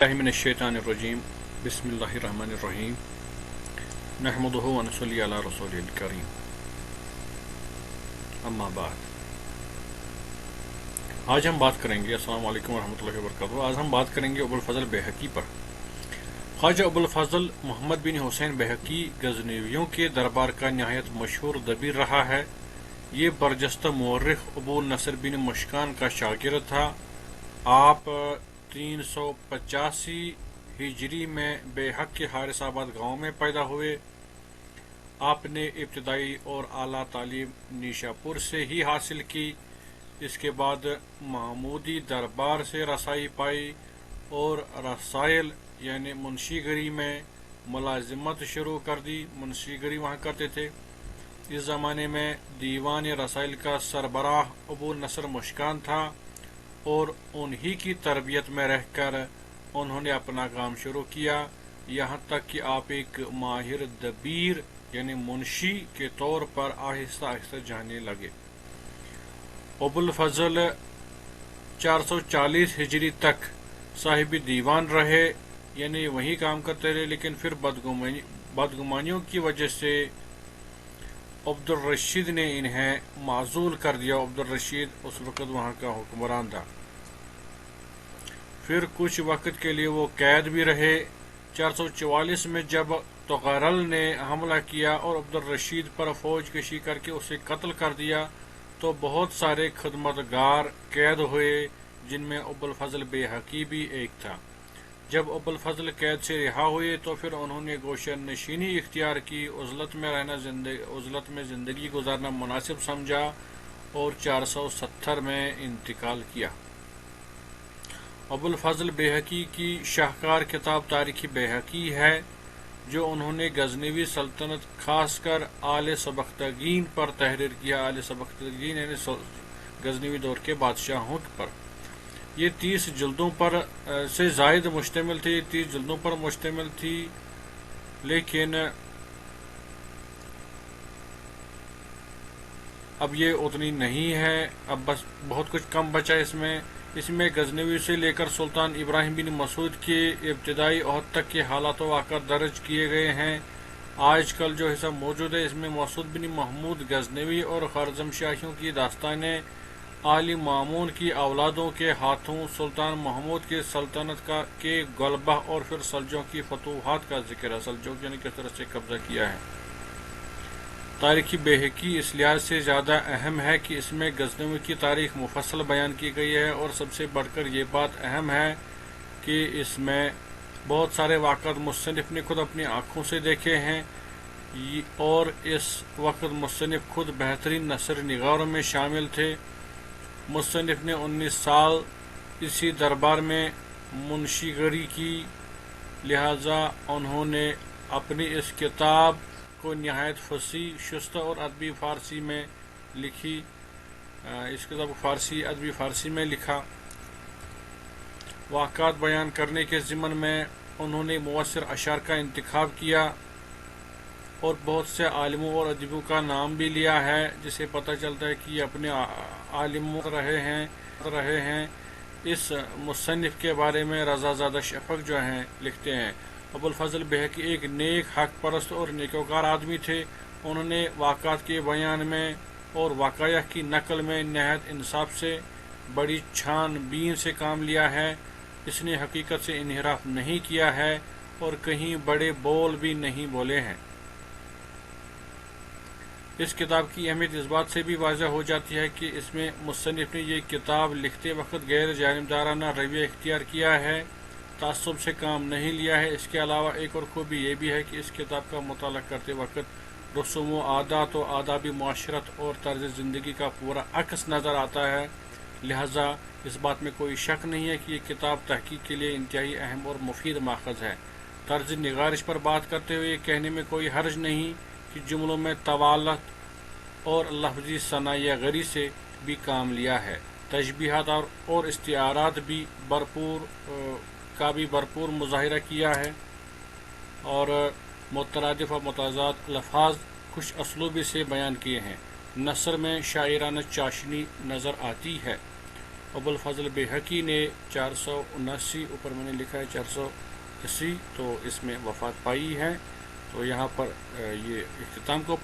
मिनश्शैतानिर्रजीम बिस्मिल्लाहिर्रहमानिर्रहीम नहमदुहु व नसल्ली अला रसूलिल करीम अम्मा बाद। आज हम बात करेंगे अस्सलाम वालेकुम रहमतुल्लाहि व बरकातुहू। आज हम बात करेंगे अबुल फजल बैहकी पर। ख्वाजा अबुल फजल मोहम्मद बिन हुसैन बैहकी गजनवियों के दरबार का नहायत मशहूर दबीर रहा है। ये बरजस्ता मुअर्रिख अबू नसर बिन मुश्कान का शागिर्द था। आप 385 हिजरी में बेहक के हारिसाबाद गांव में पैदा हुए। आपने इब्तदाई और आला तालीम निशापुर से ही हासिल की। इसके बाद महमूदी दरबार से रसाई पाई और रसायल यानी मुंशीगरी में मुलाजिमत शुरू कर दी। मुंशीगरी वहाँ करते थे। इस ज़माने में दीवान रसाइल का सरबराह अबू नसर मुश्कान था और उन्हीं की तरबियत में रहकर उन्होंने अपना काम शुरू किया। यहाँ तक कि आप एक माहिर दबीर यानी मुंशी के तौर पर आहिस्ता आहिस्ता जाने लगे। अबुल फजल 440 हिजरी तक साहिब दीवान रहे, यानी वही काम करते रहे, लेकिन फिर बदगुमानियों की वजह से अब्दुल रशीद ने इन्हें माजूल कर दिया। अब्दुल रशीद उस वक़्त वहाँ का हुक्मरान था। फिर कुछ वक़्त के लिए वो कैद भी रहे। 444 में जब तुगरल ने हमला किया और अब्दुल रशीद पर फौज कशी करके उसे कत्ल कर दिया, तो बहुत सारे खिदमतगार कैद हुए, जिनमें अबुल फजल बैहकी भी एक था। जब अबुल फजल कैद से रिहा हुए तो फिर उन्होंने गोशन नशीनी इख्तियार की। उज़लत में ज़िंदगी गुजारना मुनासिब समझा और 470 में इंतकाल किया। अबुल फजल बैहकी की शाहकार किताब तारीख़ बैहकी है, जो उन्होंने गजनवी सल्तनत खासकर आले सबख्तगीन पर तहरीर किया। आले सबख्तगीन यानी गजनवी दौर के बादशाहों पर। ये 30 जल्दों पर से ज़ायद मुश्तमिल थी। 30 जल्दों पर मुश्तमिल थी, लेकिन अब ये उतनी नहीं है। अब बस बहुत कुछ कम बचा इसमें गजनवी से लेकर सुल्तान इब्राहिम बिन मसूद के इब्तदाई अहद तक के हालात वाक़ा दर्ज किए गए हैं। आजकल जो हिस्सा मौजूद है इसमें मसूद बिन महमूद गजनवी और खरजम शाहियों की दास्तानें, आली मामून की औलादों के हाथों सुल्तान महमूद के सल्तनत के गलबा और फिर सल्जों की फतूहात का जिक्र है। सल्जों यानी किस तरह से कब्जा किया है। तारीख़ बैहकी इस लिहाज से ज़्यादा अहम है कि इसमें गजनवी की तारीख़ मुफस्सल बयान की गई है, और सबसे बढ़कर ये बात अहम है कि इसमें बहुत सारे वाक़ात मुसन्निफ़ ने खुद अपनी आँखों से देखे हैं, और इस वक्त मुसन्निफ़ खुद बेहतरीन नसर निगारों में शामिल थे। मुसन्निफ़ ने 19 साल इसी दरबार में मुंशीगरी की, लिहाजा उन्होंने अपनी इस किताब को नहायत फसी, शुस्ता और अदबी फ़ारसी में लिखी। इस किताब को अदबी फ़ारसी में लिखा। वाक़ात बयान करने के ज़िम्मन में उन्होंने मुअस्सिर अशार का इंतखाब किया और बहुत से आलिमों और अदीबों का नाम भी लिया है, जिसे पता चलता है कि ये अपने आलिमों रहे हैं। इस मुसन्निफ़ के बारे में रज़ाज़ादा शफ़क़ जो हैं लिखते हैं, अबुल फजल बैहकी एक नेक, हक परस्त और नेकोकार आदमी थे। उन्होंने वाक़ात के बयान में और वाक़या की नकल में नहायत इंसाफ से, बड़ी छानबीन से काम लिया है। इसने हकीकत से इन्हिराफ नहीं किया है और कहीं बड़े बोल भी नहीं बोले हैं। इस किताब की अहमियत इस बात से भी वाज़ह हो जाती है कि इसमें मुसन्निफ़ ने ये किताब लिखते वक्त गैर जानिबदाराना रवैया इख्तियार किया है, तासुब से काम नहीं लिया है। इसके अलावा एक और खूबी ये भी है कि इस किताब का मुताला करते वक्त रसूम व आदात व आदाबी मुआशरत और तर्ज ज़िंदगी का पूरा अक्स नज़र आता है। लिहाजा इस बात में कोई शक नहीं है कि ये किताब तहकीक के लिए इंतहाई अहम और मुफीद माखज़ है। तर्ज निगारिश पर बात करते हुए कहने में कोई हर्ज नहीं कि जुमलों में तवालत और लफ्ज़ी सनायागरी से भी काम लिया है। तशबीहात और इस्तिआरात भी भरपूर मुज़ाहिरा किया है, और मुतरादिफ और मुताज़ाद लफ़ाज़ खुश असलूबी से बयान किए हैं। नसर में शायराना चाशनी नज़र आती है। ابوالفضل بیہقی نے 479، اوپر میں نے لکھا ہے 480، تو اس میں وفات پائی ہے۔ تو یہاں پر یہ اختتام کو